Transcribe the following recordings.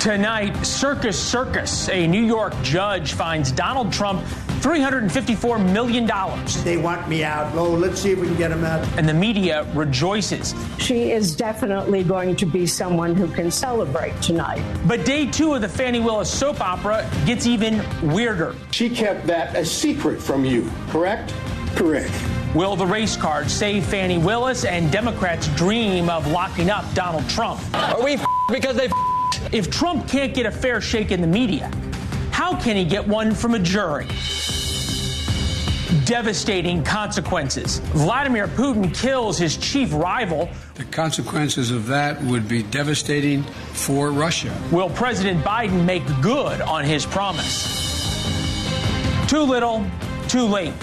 Tonight, Circus. A New York judge finds Donald Trump $354 million. They want me out. Oh, let's see if we can get him out. And the media rejoices. She is definitely going to be someone who can celebrate tonight. But day 2 of the Fani Willis soap opera gets even weirder. She kept that a secret from you, correct? Correct. Will the race card save Fani Willis and Democrats' dream of locking up Donald Trump? Are we because they If Trump can't get a fair shake in the media, how can he get one from a jury? Devastating consequences. Vladimir Putin kills his chief rival. The consequences of that would be devastating for Russia. Will President Biden make good on his promise? Too little, too late.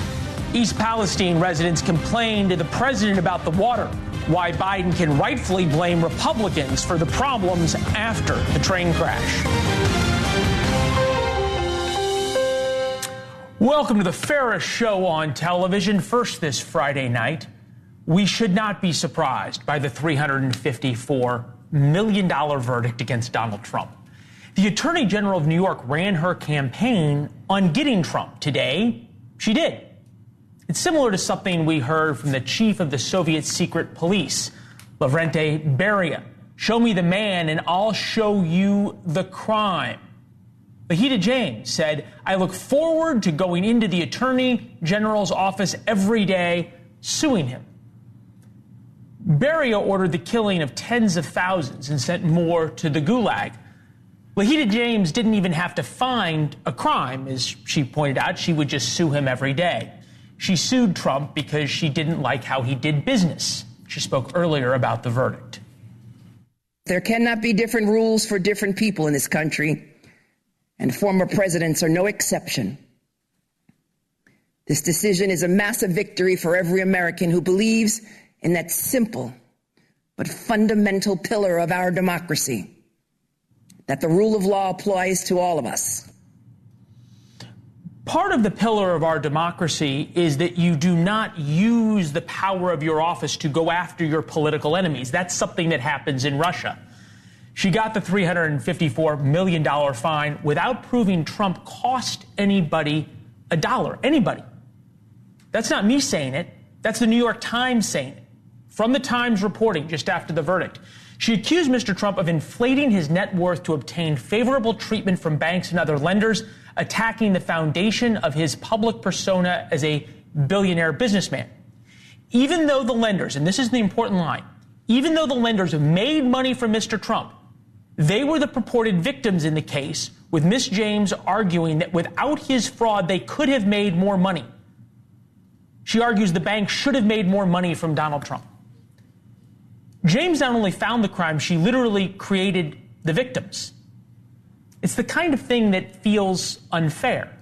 East Palestine residents complained to the president about the water. Why Biden can rightfully blame Republicans for the problems after the train crash. Welcome to the fairest show on television. First this Friday night, we should not be surprised by the $354 million verdict against Donald Trump. The Attorney General of New York ran her campaign on getting Trump. Today, she did. It's similar to something we heard from the chief of the Soviet secret police, Leland Vittert. Show me the man and I'll show you the crime. Lahita James said, I look forward to going into the Attorney General's office every day, suing him. Beria ordered the killing of tens of thousands and sent more to the Gulag. Lahita James didn't even have to find a crime, as she pointed out. She would just sue him every day. She sued Trump because she didn't like how he did business. She spoke earlier about the verdict. There cannot be different rules for different people in this country, and former presidents are no exception. This decision is a massive victory for every American who believes in that simple but fundamental pillar of our democracy, that the rule of law applies to all of us. Part of the pillar of our democracy is that you do not use the power of your office to go after your political enemies. That's something that happens in Russia. She got the $354 million fine without proving Trump cost anybody a dollar. Anybody. That's not me saying it. That's the New York Times saying it. From the Times reporting just after the verdict. She accused Mr. Trump of inflating his net worth to obtain favorable treatment from banks and other lenders, attacking the foundation of his public persona as a billionaire businessman. Even though the lenders, and this is the important line, even though the lenders made money from Mr. Trump, they were the purported victims in the case, with Ms. James arguing that without his fraud, they could have made more money. She argues the bank should have made more money from Donald Trump. James not only found the crime, she literally created the victims. It's the kind of thing that feels unfair.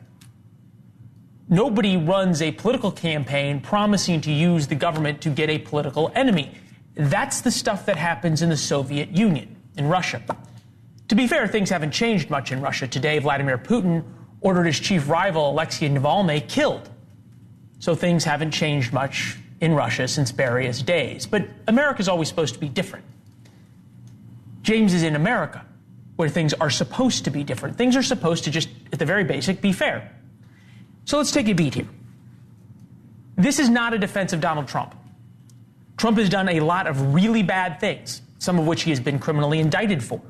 Nobody runs a political campaign promising to use the government to get a political enemy. That's the stuff that happens in the Soviet Union, in Russia. To be fair, things haven't changed much in Russia. Today, Vladimir Putin ordered his chief rival, Alexei Navalny, killed. So things haven't changed much in Russia since Beria's days. But America's always supposed to be different. James is in America, where things are supposed to be different. Things are supposed to just, at the very basic, be fair. So let's take a beat here. This is not a defense of Donald Trump. Trump has done a lot of really bad things, some of which he has been criminally indicted for.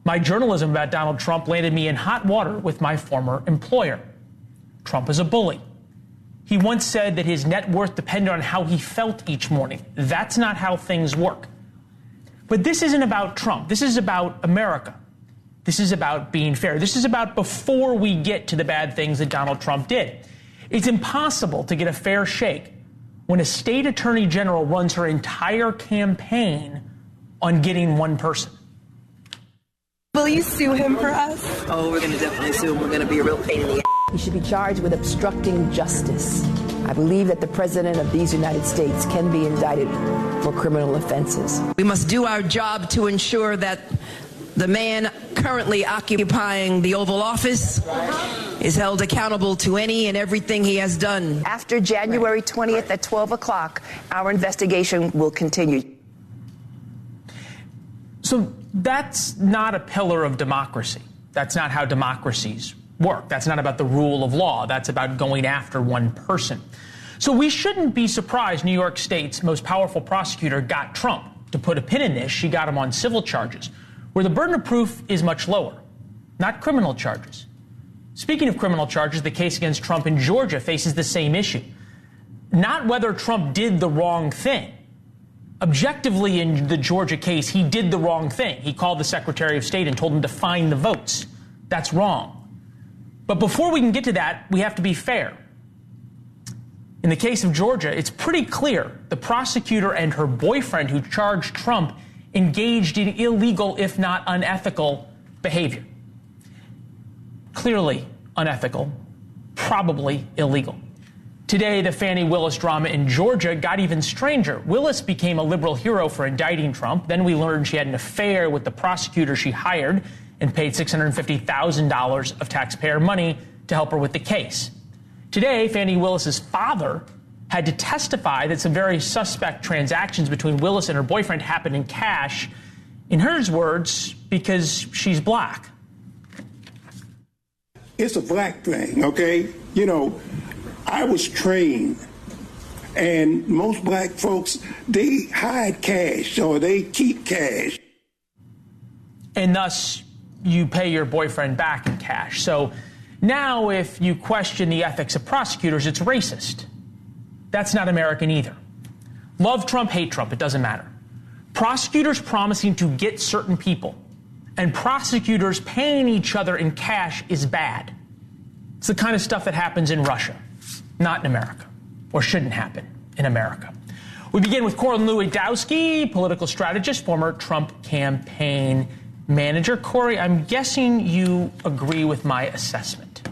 My journalism about Donald Trump landed me in hot water with my former employer. Trump is a bully. He once said that his net worth depended on how he felt each morning. That's not how things work. But this isn't about Trump. This is about America. This is about being fair. This is about before we get to the bad things that Donald Trump did. It's impossible to get a fair shake when a state attorney general runs her entire campaign on getting one person. Will you sue him for us? Oh, we're going to definitely sue him. We're going to be a real pain in the ass. He should be charged with obstructing justice. I believe that the President of these United States can be indicted for criminal offenses. We must do our job to ensure that the man currently occupying the Oval Office is held accountable to any and everything he has done. After January 20th at 12 o'clock, our investigation will continue. So That's not a pillar of democracy. That's not how democracies work. That's not about the rule of law. That's about going after one person. So we shouldn't be surprised New York State's most powerful prosecutor got Trump. To put a pin in this, she got him on civil charges, where the burden of proof is much lower, not criminal charges. Speaking of criminal charges, the case against Trump in Georgia faces the same issue. Not whether Trump did the wrong thing. Objectively, in the Georgia case, he did the wrong thing. He called the Secretary of State and told him to find the votes. That's wrong. But before we can get to that, we have to be fair. In the case of Georgia, it's pretty clear the prosecutor and her boyfriend who charged Trump engaged in illegal, if not unethical, behavior. Clearly unethical, probably illegal. Today, the Fani Willis drama in Georgia got even stranger. Willis became a liberal hero for indicting Trump. Then we learned she had an affair with the prosecutor she hired and paid $650,000 of taxpayer money to help her with the case. Today, Fani Willis's father had to testify that some very suspect transactions between Willis and her boyfriend happened in cash, in her words, because she's black. It's a black thing, okay? You know, I was trained, and most black folks, they hide cash or they keep cash. And thus, you pay your boyfriend back in cash. So now if you question the ethics of prosecutors, it's racist. That's not American either. Love Trump, hate Trump, it doesn't matter. Prosecutors promising to get certain people and prosecutors paying each other in cash is bad. It's the kind of stuff that happens in Russia, not in America, or shouldn't happen in America. We begin with Corey Lewandowski, political strategist, former Trump campaign manager. Corey, I'm guessing you agree with my assessment.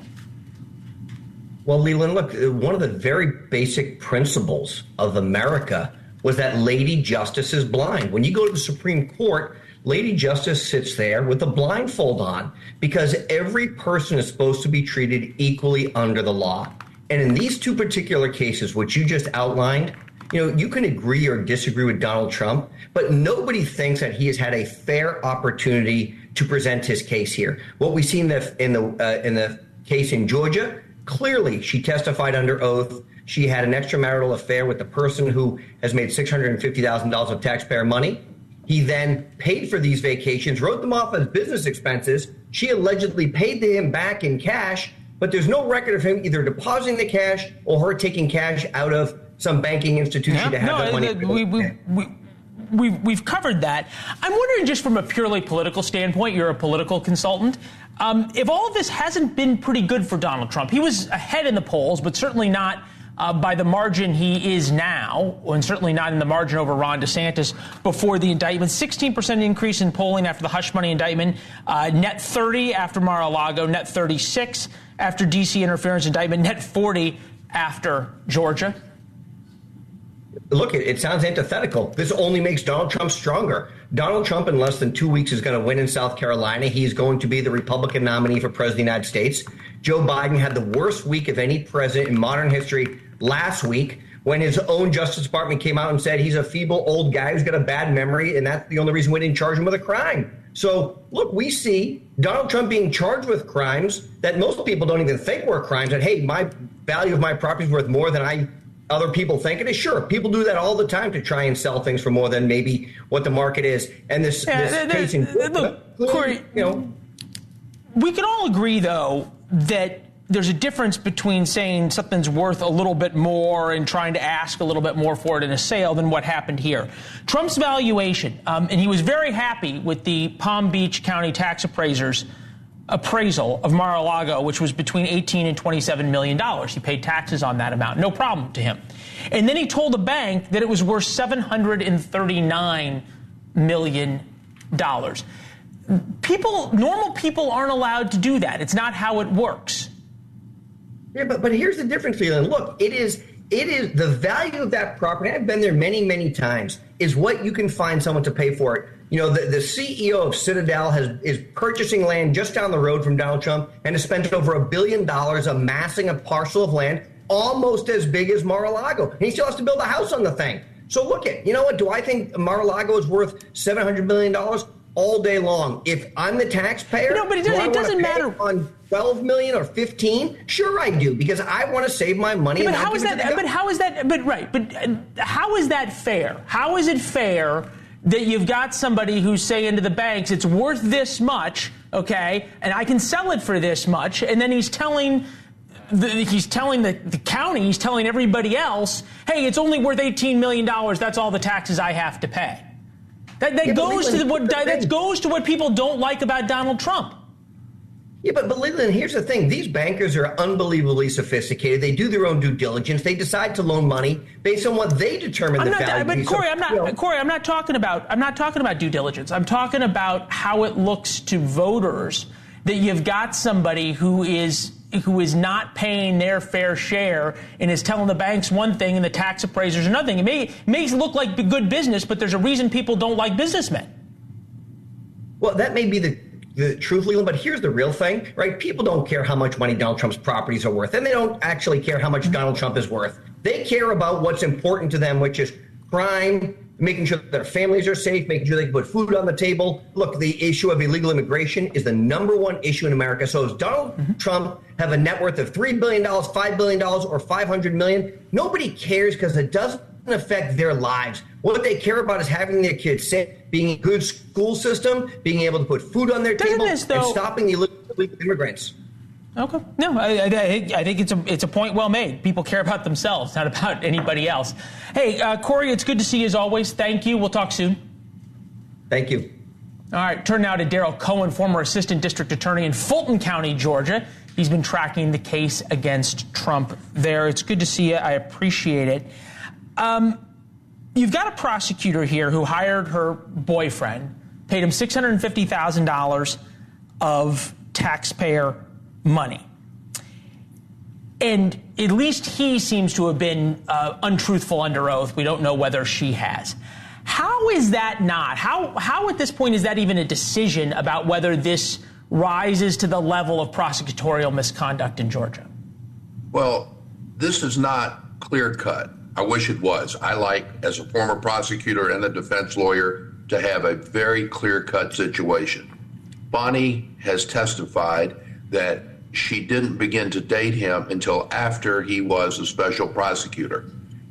Well, Leland, look, one of the very basic principles of America was that Lady Justice is blind. When you go to the Supreme Court, Lady Justice sits there with a blindfold on because every person is supposed to be treated equally under the law. And in these two particular cases, which you just outlined, you know, you can agree or disagree with Donald Trump, but nobody thinks that he has had a fair opportunity to present his case here. What we see in the case in Georgia, clearly she testified under oath. She had an extramarital affair with the person who has made $650,000 of taxpayer money. He then paid for these vacations, wrote them off as business expenses. She allegedly paid him back in cash, but there's no record of him either depositing the cash or her taking cash out of some banking institution to have that money. We've covered that. I'm wondering, just from a purely political standpoint, you're a political consultant, if all of this hasn't been pretty good for Donald Trump. He was ahead in the polls, but certainly not by the margin he is now, and certainly not in the margin over Ron DeSantis before the indictment. 16% increase in polling after the hush money indictment, net 30 after Mar-a-Lago, net 36 after D.C. interference indictment, net 40 after Georgia. Look, it sounds antithetical. This only makes Donald Trump stronger. Donald Trump in less than 2 weeks is going to win in South Carolina. He's going to be the Republican nominee for president of the United States. Joe Biden had the worst week of any president in modern history last week when his own Justice Department came out and said he's a feeble old guy who's got a bad memory, and that's the only reason we didn't charge him with a crime. So, look, we see Donald Trump being charged with crimes that most people don't even think were crimes, that, hey, my value of my property is worth more than other people think it is. Sure, people do that all the time to try and sell things for more than maybe what the market is. And this case in Corey, we can all agree, though, that there's a difference between saying something's worth a little bit more and trying to ask a little bit more for it in a sale than what happened here. Trump's valuation, and he was very happy with the Palm Beach County tax appraiser's appraisal of Mar-a-Lago, which was between $18 and $27 million. He paid taxes on that amount. No problem to him. And then he told the bank that it was worth $739 million. Normal people aren't allowed to do that. It's not how it works. Yeah, but here's the difference, Leland. Look, it is the value of that property. I've been there many, many times. Is what you can find someone to pay for it. You know, the CEO of Citadel is purchasing land just down the road from Donald Trump and has spent over $1 billion amassing a parcel of land almost as big as Mar-a-Lago. And he still has to build a house on the thing. So look you know what? Do I think Mar-a-Lago is worth $700 million? all day long. If I'm the taxpayer, but it doesn't matter on 12 million or 15. Sure, I do, because I want to save my money. But how is that? But how is that? But right. But how is that fair? How is it fair that you've got somebody who's saying to the banks, it's worth this much, okay, and I can sell it for this much, and then he's telling the county, he's telling everybody else, hey, it's only worth $18 million. That's all the taxes I have to pay. That goes to what people don't like about Donald Trump. Yeah, but Leland, here's the thing. These bankers are unbelievably sophisticated. They do their own due diligence. They decide to loan money based on what they determine the value. But Corey, I'm not talking about due diligence. I'm talking about how it looks to voters that you've got somebody who is not paying their fair share and is telling the banks one thing and the tax appraisers another thing. It may look like good business, but there's a reason people don't like businessmen. Well, that may be the truth, Leland, but here's the real thing, right? People don't care how much money Donald Trump's properties are worth, and they don't actually care how much Donald Trump is worth. They care about what's important to them, which is crime, making sure that their families are safe, making sure they can put food on the table. Look, the issue of illegal immigration is the number one issue in America. So does Donald Trump have a net worth of $3 billion, $5 billion, or $500 million? Nobody cares because it doesn't affect their lives. What they care about is having their kids safe, being in a good school system, being able to put food on their table, and stopping the illegal immigrants. Okay. No, I think it's a point well made. People care about themselves, not about anybody else. Hey, Corey, it's good to see you as always. Thank you. We'll talk soon. Thank you. All right. Turn now to Darrell Cohen, former assistant district attorney in Fulton County, Georgia. He's been tracking the case against Trump there. It's good to see you. I appreciate it. You've got a prosecutor here who hired her boyfriend, paid him $650,000 of taxpayer money. And at least he seems to have been untruthful under oath. We don't know whether she has. How is that not? How at this point is that even a decision about whether this rises to the level of prosecutorial misconduct in Georgia? Well, this is not clear-cut. I wish it was. I like, as a former prosecutor and a defense lawyer, to have a very clear-cut situation. Bonnie has testified that she didn't begin to date him until after he was a special prosecutor.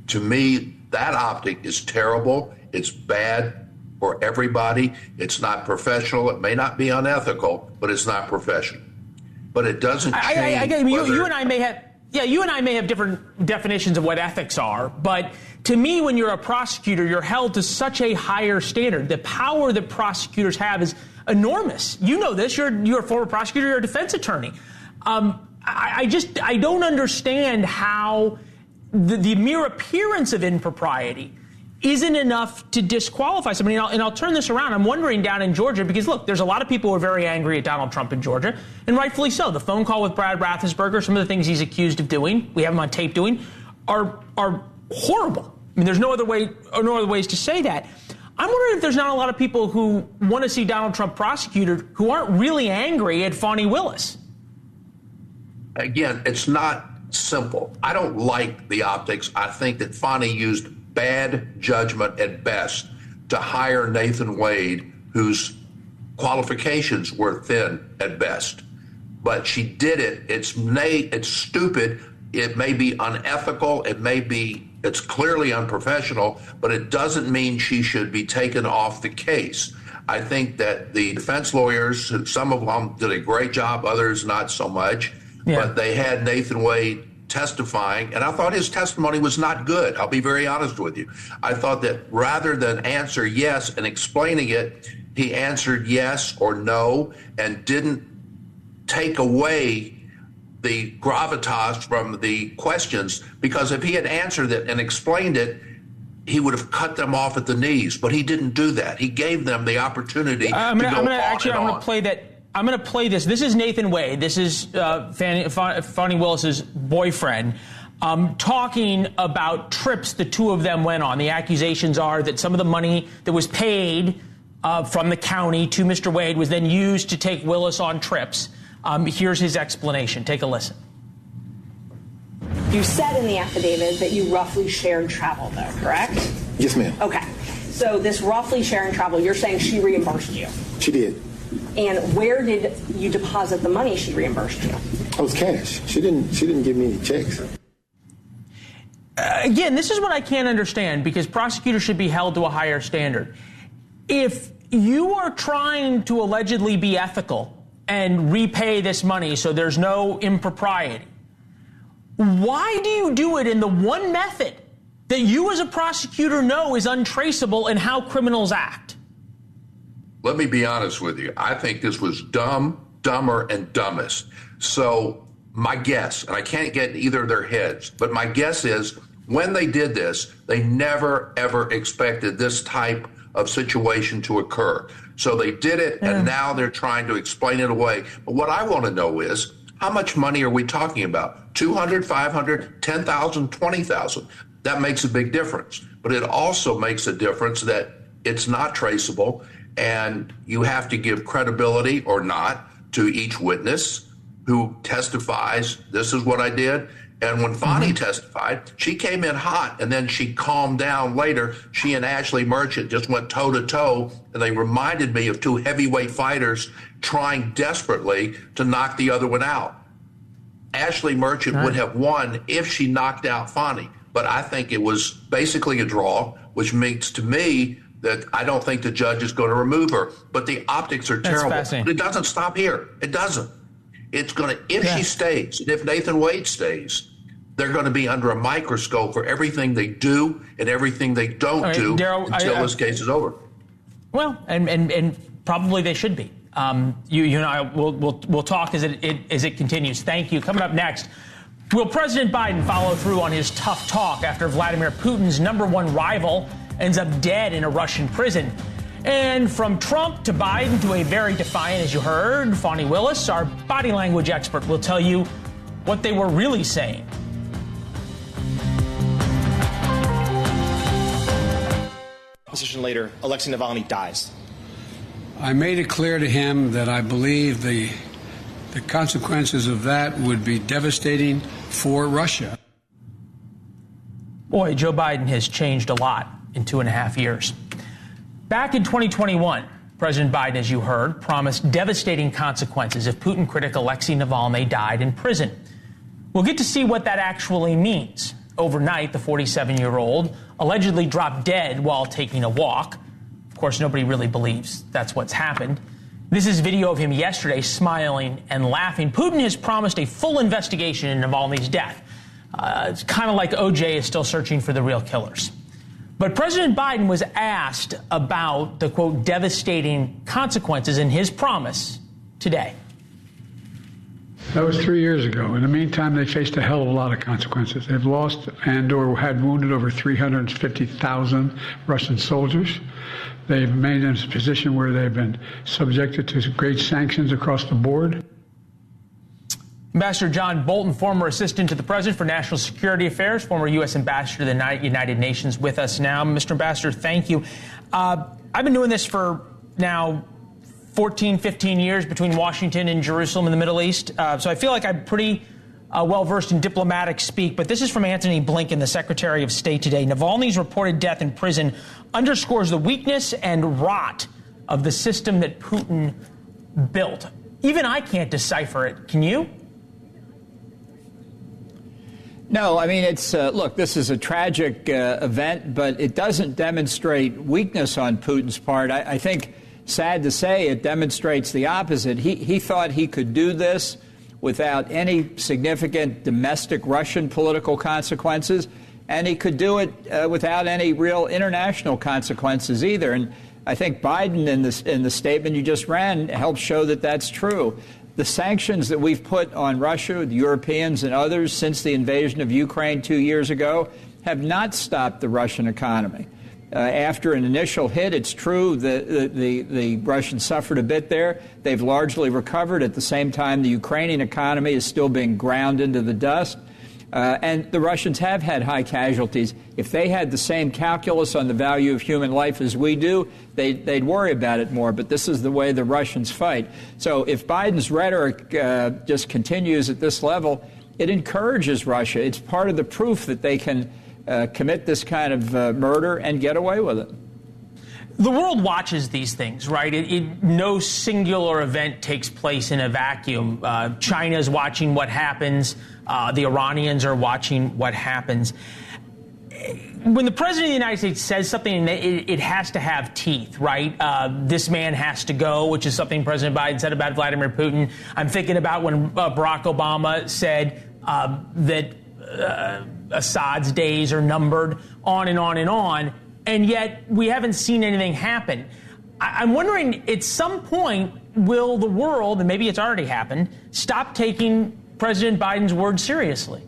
To me, that optic is terrible. It's bad for everybody. It's not professional. It may not be unethical, but it's not professional. But it doesn't change. You and I may have... Yeah, you and I may have different definitions of what ethics are, but to me, when you're a prosecutor, you're held to such a higher standard. The power that prosecutors have is enormous. You know this. You're a former prosecutor. You're a defense attorney. I don't understand how the mere appearance of impropriety isn't enough to disqualify somebody. And I'll turn this around. I'm wondering down in Georgia, because, look, there's a lot of people who are very angry at Donald Trump in Georgia, and rightfully so. The phone call with Brad Raffensperger, some of the things he's accused of doing, we have him on tape doing, are horrible. I mean, there's no other ways to say that. I'm wondering if there's not a lot of people who want to see Donald Trump prosecuted who aren't really angry at Fani Willis. Again, it's not simple. I don't like the optics. I think that Fani used bad judgment at best to hire Nathan Wade, whose qualifications were thin at best. But she did it. It's stupid. It may be unethical. It's clearly unprofessional, but it doesn't mean she should be taken off the case. I think that the defense lawyers, some of them did a great job, others not so much, but they had Nathan Wade testifying, and I thought his testimony was not good. I'll be very honest with you. I thought that rather than answer yes and explaining it, he answered yes or no and didn't take away the gravitas from the questions, because if he had answered it and explained it, he would have cut them off at the knees, but he didn't do that. He gave them the opportunity to go on and on. I'm going to play this. This is Nathan Wade. This is Fani Willis's boyfriend talking about trips the two of them went on. The accusations are that some of the money that was paid from the county to Mr. Wade was then used to take Willis on trips. Here's his explanation. Take a listen. You said in the affidavit that you roughly shared travel, though, correct? Yes, ma'am. Okay. So this roughly sharing travel, you're saying she reimbursed you? She did. And where did you deposit the money she reimbursed you? It was cash. She didn't give me any checks. Again, this is what I can't understand, because prosecutors should be held to a higher standard. If you are trying to allegedly be ethical and repay this money so there's no impropriety, why do you do it in the one method that you as a prosecutor know is untraceable in how criminals act? Let me be honest with you. I think this was dumb, dumber, and dumbest. So my guess, and I can't get in either of their heads, but my guess is when they did this, they never, ever expected this type of situation to occur. So they did it, and now they're trying to explain it away. But what I want to know is, how much money are we talking about? 200, 500, 10,000, 20,000? That makes a big difference. But it also makes a difference that it's not traceable, and you have to give credibility or not to each witness who testifies, this is what I did. And when Fani testified, she came in hot, and then she calmed down later. She and Ashley Merchant just went toe-to-toe, and they reminded me of two heavyweight fighters trying desperately to knock the other one out. Ashley Merchant would have won if she knocked out Fani, but I think it was basically a draw, which means to me that I don't think the judge is going to remove her. But the optics are terrible. But it doesn't stop here. It doesn't. It's going to, if she stays, and if Nathan Wade stays, they're going to be under a microscope for everything they do and everything they don't do until this case is over. Well, and probably they should be. You and I we'll talk as it continues. Thank you. Coming up next, will President Biden follow through on his tough talk after Vladimir Putin's #1 rival ends up dead in a Russian prison? And from Trump to Biden to a very defiant, as you heard, Fani Willis, our body language expert, will tell you what they were really saying. Opposition leader Alexei Navalny dies. I made it clear to him that I believe the consequences of that would be devastating for Russia. Boy, Joe Biden has changed a lot in 2.5 years. Back in 2021, President Biden, as you heard, promised devastating consequences if Putin critic Alexei Navalny died in prison. We'll get to see what that actually means. Overnight, the 47-year-old allegedly dropped dead while taking a walk. Of course, nobody really believes that's what's happened. This is video of him yesterday smiling and laughing. Putin has promised a full investigation into Navalny's death. It's kind of like OJ is still searching for the real killers. But President Biden was asked about the, quote, devastating consequences in his promise today. That was 3 years ago. In the meantime, they faced a hell of a lot of consequences. They've lost and or had wounded over 350,000 Russian soldiers. They've remained in a position where they've been subjected to great sanctions across the board. Ambassador John Bolton, former assistant to the president for national security affairs, former U.S. ambassador to the United Nations, with us now. Mr. Ambassador, thank you. I've been doing this for now 14, 15 years between Washington and Jerusalem in the Middle East. So I feel like I'm pretty well-versed in diplomatic speak. But this is from Antony Blinken, the Secretary of State today. Navalny's reported death in prison underscores the weakness and rot of the system that Putin built. Even I can't decipher it. Can you? No, I mean, it's look, this is a tragic event, but it doesn't demonstrate weakness on Putin's part. I think, sad to say, it demonstrates the opposite. He thought he could do this without any significant domestic Russian political consequences, and he could do it without any real international consequences either. And I think Biden, in the statement you just ran, helped show that that's true. The sanctions that we've put on Russia, the Europeans and others since the invasion of Ukraine 2 years ago have not stopped the Russian economy. After an initial hit, it's true that the Russians suffered a bit there. They've largely recovered. At the same time, the Ukrainian economy is still being ground into the dust. And the Russians have had high casualties. If they had the same calculus on the value of human life as we do, they'd worry about it more. But this is the way the Russians fight. So if Biden's rhetoric just continues at this level, it encourages Russia. It's part of the proof that they can commit this kind of murder and get away with it. The world watches these things, right? No singular event takes place in a vacuum. China's watching what happens. The Iranians are watching what happens. When the president of the United States says something, it has to have teeth, right? This man has to go, which is something President Biden said about Vladimir Putin. I'm thinking about when Barack Obama said that Assad's days are numbered, on and on and on. And yet we haven't seen anything happen. I'm wondering, at some point, will the world, and maybe it's already happened, stop taking President Biden's word seriously?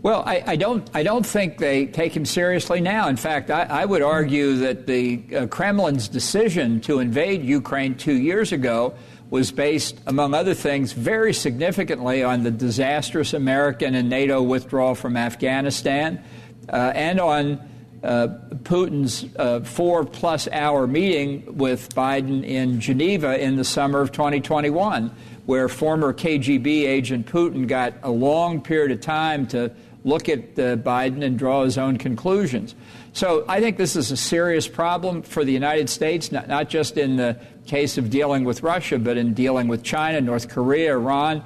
Well, I don't think they take him seriously now. In fact, I would argue that the Kremlin's decision to invade Ukraine 2 years ago was based, among other things, very significantly on the disastrous American and NATO withdrawal from Afghanistan, and on Putin's 4+ hour meeting with Biden in Geneva in the summer of 2021, where former KGB agent Putin got a long period of time to look at Biden and draw his own conclusions. So I think this is a serious problem for the United States, not just in the case of dealing with Russia, but in dealing with China, North Korea, Iran.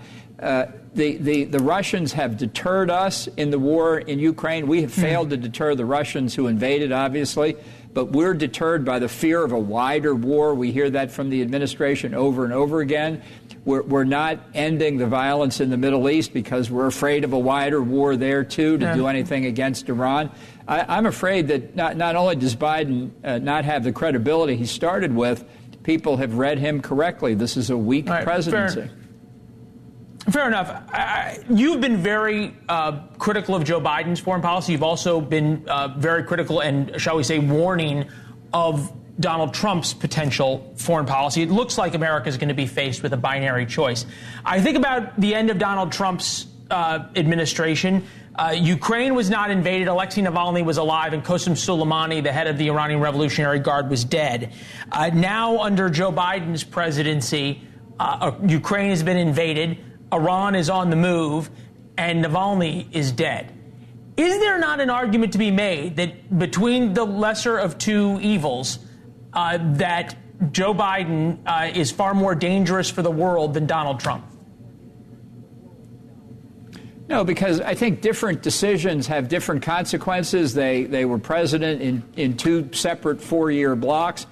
The Russians have deterred us in the war in Ukraine. We have failed to deter the Russians who invaded, obviously, but we're deterred by the fear of a wider war. We hear that from the administration over and over again. We're not ending the violence in the Middle East because we're afraid of a wider war there, too, to do anything against Iran. I'm afraid that not only does Biden not have the credibility he started with, people have read him correctly. This is a weak presidency. Fair enough. You've been very critical of Joe Biden's foreign policy. You've also been very critical and, shall we say, warning of Donald Trump's potential foreign policy. It looks like America is going to be faced with a binary choice. I think about the end of Donald Trump's administration. Ukraine was not invaded. Alexei Navalny was alive, and Qasem Soleimani, the head of the Iranian Revolutionary Guard, was dead. Now, under Joe Biden's presidency, Ukraine has been invaded. Iran is on the move, and Navalny is dead. Is there not an argument to be made that between the lesser of two evils, that Joe Biden is far more dangerous for the world than Donald Trump? No, because I think different decisions have different consequences. They were president in two separate 4-year blocks.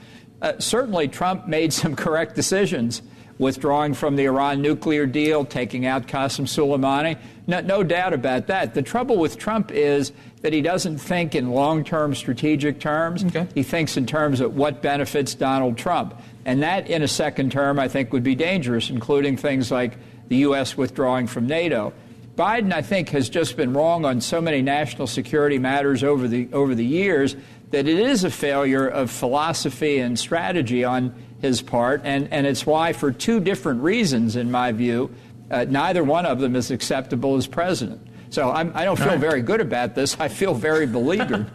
Certainly, Trump made some correct decisions, withdrawing from the Iran nuclear deal, taking out Qasem Soleimani. No doubt about that. The trouble with Trump is that he doesn't think in long-term strategic terms. Okay. He thinks in terms of what benefits Donald Trump. And that, in a second term, I think would be dangerous, including things like the U.S. withdrawing from NATO. Biden, I think, has just been wrong on so many national security matters over the years that it is a failure of philosophy and strategy on his part, and it's why, for two different reasons, in my view, neither one of them is acceptable as president. So I don't feel very good about this. I feel very beleaguered.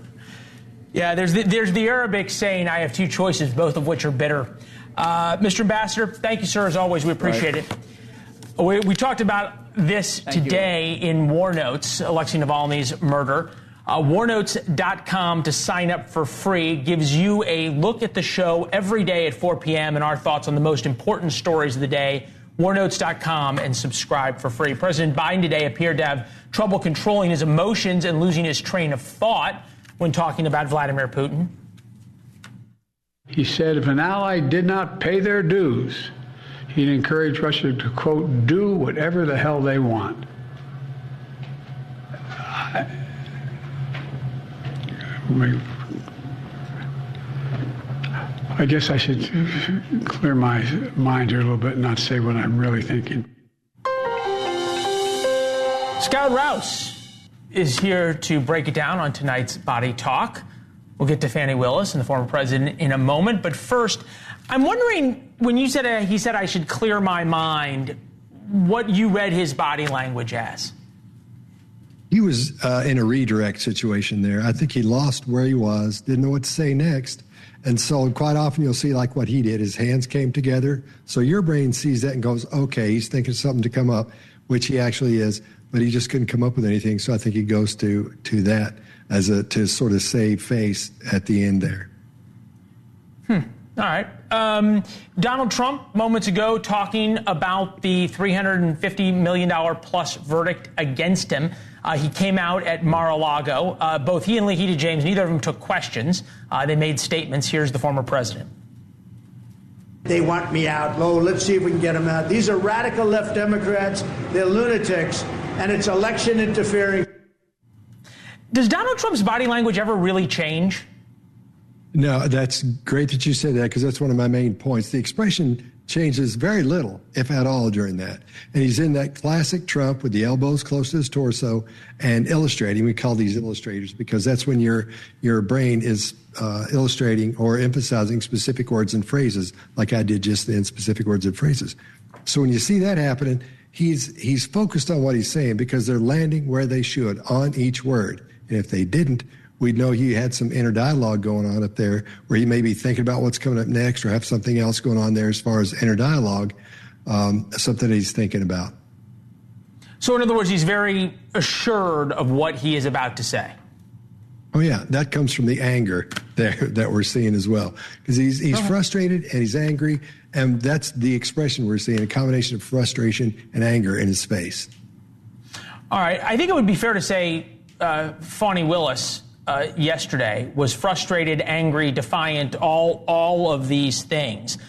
Yeah, there's the Arabic saying, I have two choices, both of which are bitter. Mr. Ambassador, thank you, sir, as always. We appreciate it. We talked about this today in War Notes, Alexei Navalny's murder. Warnotes.com to sign up for free gives you a look at the show every day at 4 p.m. and our thoughts on the most important stories of the day. Warnotes.com and subscribe for free. President Biden today appeared to have trouble controlling his emotions and losing his train of thought when talking about Vladimir Putin. He said if an ally did not pay their dues, he'd encourage Russia to, quote, do whatever the hell they want. I guess I should clear my mind here a little bit and not say what I'm really thinking. Scott Rouse is here to break it down on tonight's Body Talk. We'll get to Fani Willis and the former president in a moment. But first, I'm wondering, when you said he said I should clear my mind, what you read his body language as. He was in a redirect situation there. I think he lost where he was, didn't know what to say next. And so quite often you'll see like what he did. His hands came together. So your brain sees that and goes, okay, he's thinking of something to come up, which he actually is. But he just couldn't come up with anything. So I think he goes to that. to sort of save face at the end there. All right. Donald Trump, moments ago, talking about the $350 million plus verdict against him. He came out at Mar-a-Lago. Both he and Lehita James, neither of them took questions. They made statements. Here's the former president. They want me out. Oh, let's see if we can get them out. These are radical left Democrats. They're lunatics, and it's election interfering. Does Donald Trump's body language ever really change? No, that's great that you said that, because that's one of my main points. The expression changes very little, if at all, during that. And he's in that classic Trump with the elbows close to his torso and illustrating. We call these illustrators because that's when your brain is illustrating or emphasizing specific words and phrases, like I did just then, specific words and phrases. So when you see that happening, he's focused on what he's saying because they're landing where they should on each word. And if they didn't, we'd know he had some inner dialogue going on up there where he may be thinking about what's coming up next or have something else going on there as far as inner dialogue, something that he's thinking about. So in other words, he's very assured of what he is about to say. Oh, yeah, that comes from the anger there that we're seeing as well, because he's frustrated and he's angry. And that's the expression we're seeing, a combination of frustration and anger in his face. All right. I think it would be fair to say Fani Willis yesterday was frustrated, angry, defiant, all of these things.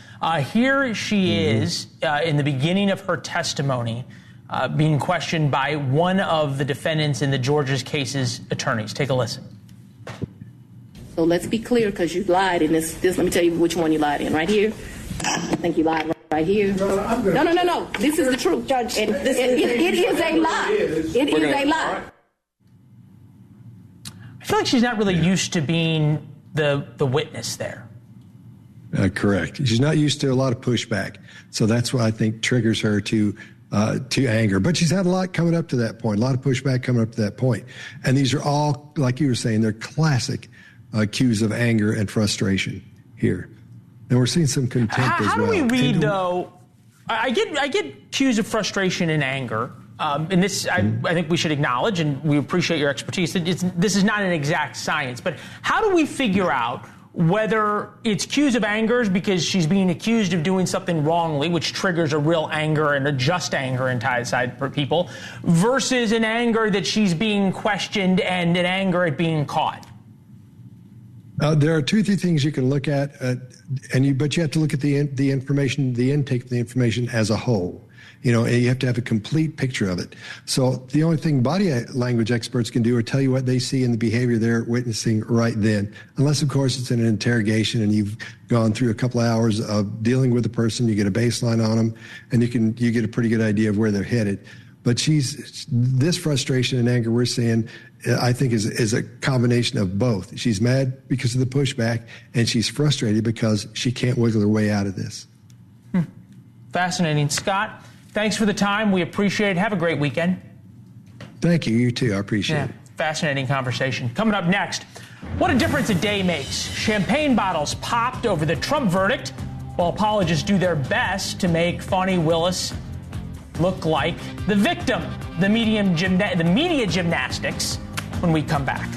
Here she is in the beginning of her testimony being questioned by one of the defendants in the Georgia's case's attorneys. Take a listen. So let's be clear, because you lied in this. Let me tell you which one you lied in. Right here. I think you lied right here. No. This is the truth, Judge. It is a lie. It is a lie. I feel like she's not really used to being the witness there. Correct. She's not used to a lot of pushback. So that's what I think triggers her to anger. But she's had a lot coming up to that point, a lot of pushback coming up to that point. And these are all, like you were saying, they're classic cues of anger and frustration here. And we're seeing some contempt as well. How do we read, though? I get cues of frustration and anger. And this, I think we should acknowledge, and we appreciate your expertise. This is not an exact science, but how do we figure out whether it's cues of anger because she's being accused of doing something wrongly, which triggers a real anger and a just anger inside for people, versus an anger that she's being questioned and an anger at being caught? There are two or three things you can look at, but you have to look at the information, the intake of the information as a whole. And you have to have a complete picture of it. So the only thing body language experts can do are tell you what they see in the behavior they're witnessing right then. Unless, of course, it's in an interrogation and you've gone through a couple of hours of dealing with the person, you get a baseline on them, and you get a pretty good idea of where they're headed. But this frustration and anger we're seeing, I think, is a combination of both. She's mad because of the pushback, and she's frustrated because she can't wiggle her way out of this. Fascinating. Scott, thanks for the time. We appreciate it. Have a great weekend. Thank you. You too. I appreciate it. Fascinating conversation. Coming up next, what a difference a day makes. Champagne bottles popped over the Trump verdict, while apologists do their best to make Fani Willis look like the victim. The media gymnastics when we come back.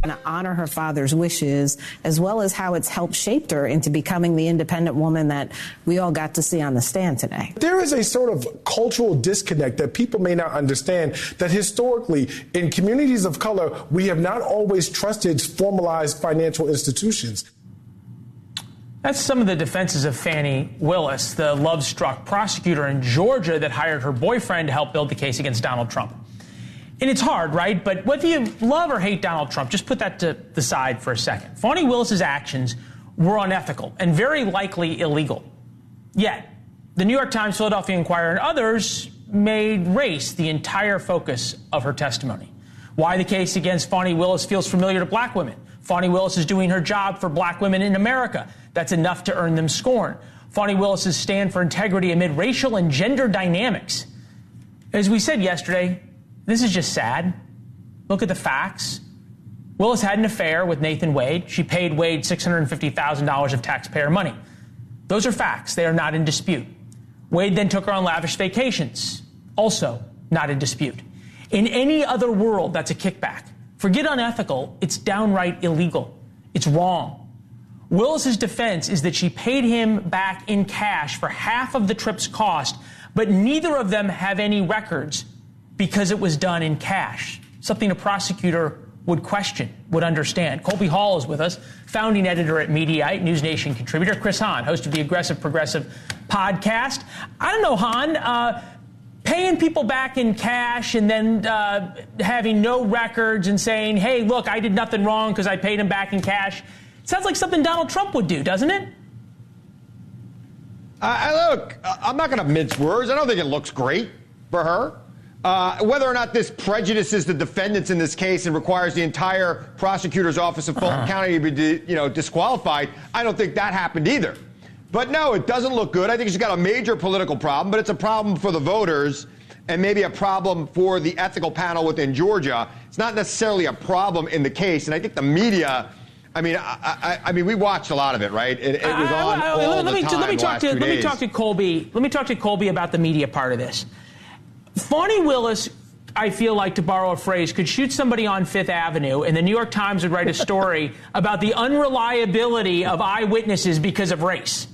To honor her father's wishes, as well as how it's helped shape her into becoming the independent woman that we all got to see on the stand today. There is a sort of cultural disconnect that people may not understand, that historically in communities of color, we have not always trusted formalized financial institutions. That's some of the defenses of Fani Willis, the love-struck prosecutor in Georgia that hired her boyfriend to help build the case against Donald Trump. And it's hard, right? But whether you love or hate Donald Trump, just put that to the side for a second. Fani Willis's actions were unethical and very likely illegal. Yet, the New York Times, Philadelphia Inquirer, and others made race the entire focus of her testimony. Why the case against Fani Willis feels familiar to black women. Fani Willis is doing her job for black women in America. That's enough to earn them scorn. Fani Willis's stand for integrity amid racial and gender dynamics. As we said yesterday, this is just sad. Look at the facts. Willis had an affair with Nathan Wade. She paid Wade $650,000 of taxpayer money. Those are facts. They are not in dispute. Wade then took her on lavish vacations. also not in dispute. In any other world, that's a kickback. Forget unethical, it's downright illegal. It's wrong. Willis's defense is that she paid him back in cash for half of the trip's cost, but neither of them have any records because it was done in cash, something a prosecutor would question, would understand. Colby Hall is with us, founding editor at Mediaite, NewsNation contributor. Chris Hahn, host of the Aggressive Progressive podcast. I don't know, Hahn, paying people back in cash and then having no records and saying, hey, look, I did nothing wrong because I paid him back in cash. Sounds like something Donald Trump would do, doesn't it? Look, I'm not going to mince words. I don't think it looks great for her. Whether or not this prejudices the defendants in this case and requires the entire prosecutor's office of Fulton County to be, disqualified, I don't think that happened either. But no, it doesn't look good. I think she's got a major political problem, but it's a problem for the voters and maybe a problem for the ethical panel within Georgia. It's not necessarily a problem in the case. And I think the media, I mean, we watched a lot of it, right? It was on all the time. Let me talk to Colby. Let me talk to Colby about the media part of this. Fani Willis, I feel like, to borrow a phrase, could shoot somebody on Fifth Avenue, and the New York Times would write a story about the unreliability of eyewitnesses because of race.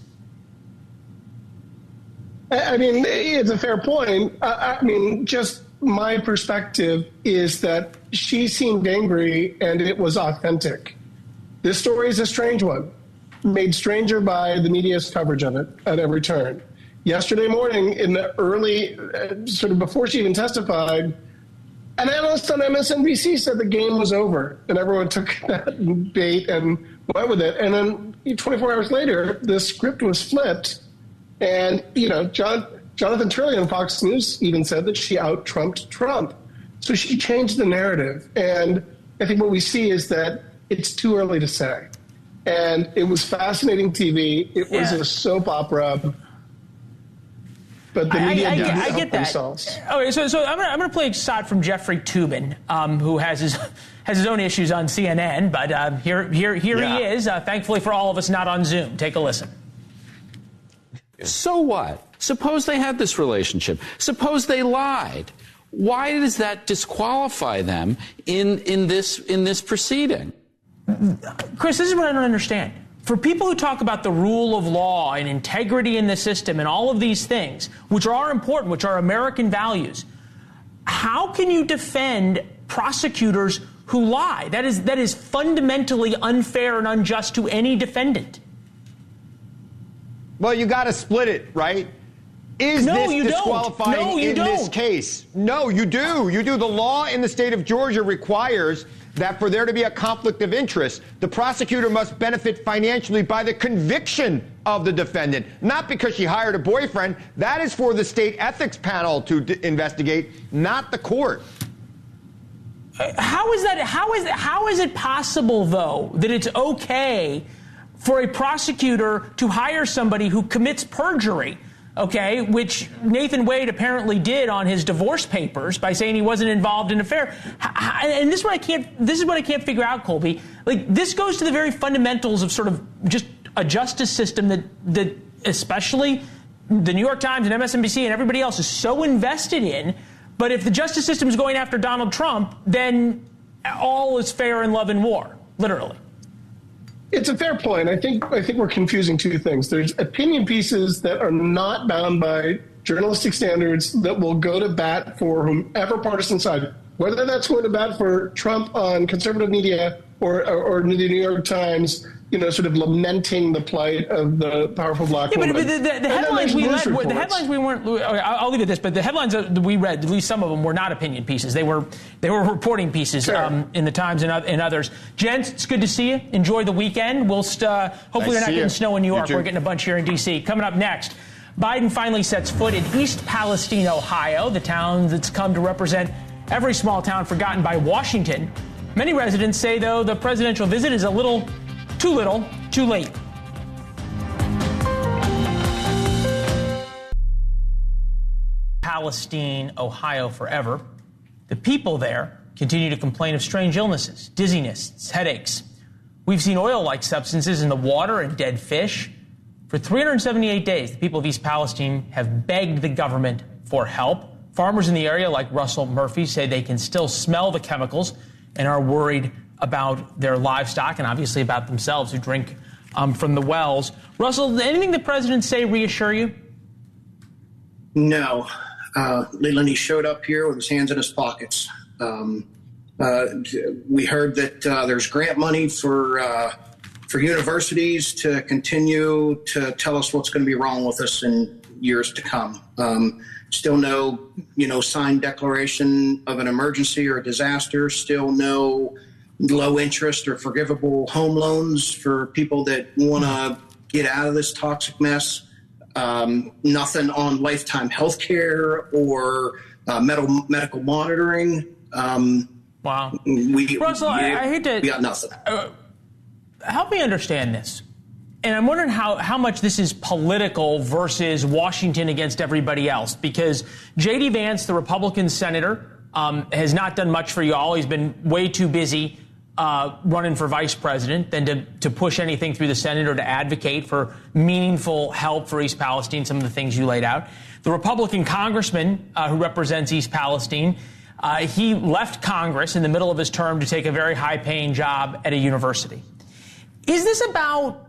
I mean, it's a fair point. I mean, just my perspective is that she seemed angry, and it was authentic. This story is a strange one, made stranger by the media's coverage of it at every turn. Yesterday morning, in the early, sort of before she even testified, an analyst on MSNBC said the game was over, and everyone took that bait and went with it. And then 24 hours later, the script was flipped, and Jonathan Turley on Fox News even said that she out-Trumped Trump. So she changed the narrative, and I think what we see is that it's too early to say. And it was fascinating TV. It was a soap opera. But the media didn't help themselves. Okay, so I'm going to play a shot from Jeffrey Toobin, who has his own issues on CNN, but here he is. Thankfully for all of us, not on Zoom. Take a listen. So what? Suppose they had this relationship. Suppose they lied. Why does that disqualify them in this proceeding? Chris, this is what I don't understand. For people who talk about the rule of law and integrity in the system and all of these things, which are important, which are American values, how can you defend prosecutors who lie? That is fundamentally unfair and unjust to any defendant. Well, you got to split it, right? Is this disqualifying in this case? No, you do. You do. The law in the state of Georgia requires that for there to be a conflict of interest, the prosecutor must benefit financially by the conviction of the defendant, not because she hired a boyfriend. That is for the state ethics panel to investigate, not the court. How is it possible, though, that it's okay for a prosecutor to hire somebody who commits perjury? Okay, which Nathan Wade apparently did on his divorce papers by saying he wasn't involved in an affair. And this is what I can't figure out, Colby. Like, this goes to the very fundamentals of sort of just a justice system that especially the New York Times and MSNBC and everybody else is so invested in. But if the justice system is going after Donald Trump, then all is fair in love and war, literally. It's a fair point. I think we're confusing two things. There's opinion pieces that are not bound by journalistic standards that will go to bat for whomever partisan side, whether that's going to bat for Trump on conservative media or the New York Times, sort of lamenting the plight of the powerful black woman. But the headlines we weren't. I'll leave it at this. But the headlines that we read, at least some of them, were not opinion pieces. They were reporting pieces in the Times and others. Gents, it's good to see you. Enjoy the weekend. We'll hopefully we're not getting snow in New York. We're getting a bunch here in D.C. Coming up next, Biden finally sets foot in East Palestine, Ohio, the town that's come to represent every small town forgotten by Washington. Many residents say, though, the presidential visit is a little, too late. Palestine, Ohio forever. The people there continue to complain of strange illnesses, dizziness, headaches. We've seen oil-like substances in the water and dead fish. For 378 days, the people of East Palestine have begged the government for help. Farmers in the area, like Russell Murphy, say they can still smell the chemicals and are worried about their livestock and obviously about themselves who drink from the wells. Russell, did anything the president say reassure you? No. Leland, he showed up here with his hands in his pockets. We heard that there's grant money for universities to continue to tell us what's going to be wrong with us in years to come. Still no, signed declaration of an emergency or a disaster. Still no low interest or forgivable home loans for people that want to get out of this toxic mess. Nothing on lifetime health care or medical monitoring. Wow. Russell, I hate to... We got nothing. Help me understand this. And I'm wondering how much this is political versus Washington against everybody else. Because J.D. Vance, the Republican senator, has not done much for y'all. He's been way too busy running for vice president than to push anything through the Senate or to advocate for meaningful help for East Palestine, some of the things you laid out. The Republican congressman who represents East Palestine, he left Congress in the middle of his term to take a very high-paying job at a university. Is this about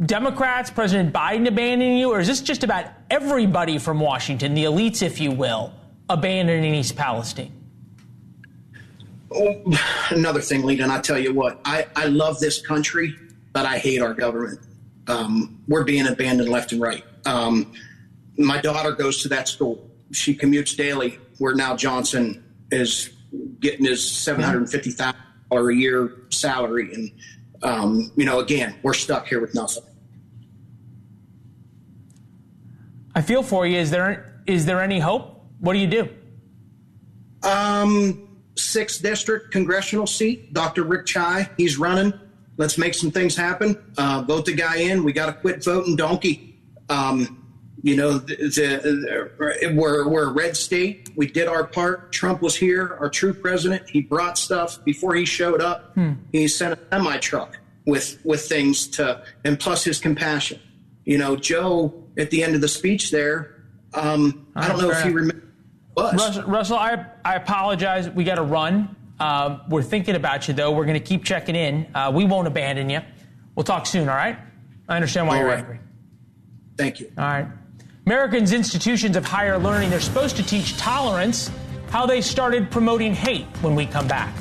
Democrats, President Biden abandoning you, or is this just about everybody from Washington, the elites, if you will, abandoning East Palestine? Another thing, Leland, I tell you what, I love this country, but I hate our government. We're being abandoned left and right. My daughter goes to that school. She commutes daily, where now Johnson is getting his $750,000 a year salary. And, again, we're stuck here with nothing. I feel for you. Is there any hope? What do you do? 6th District congressional seat, Dr. Rick Chai, he's running. Let's make some things happen. Vote the guy in. We got to quit voting donkey. We're a red state. We did our part. Trump was here, our true president. He brought stuff. Before he showed up, he sent a semi-truck with things and plus his compassion. Joe, at the end of the speech there, I don't know if you remember. Russell, I apologize. We got to run. We're thinking about you, though. We're going to keep checking in. We won't abandon you. We'll talk soon, all right? I understand why you're angry. Thank you. All right. Americans' institutions of higher learning, they're supposed to teach tolerance, how they started promoting hate when we come back.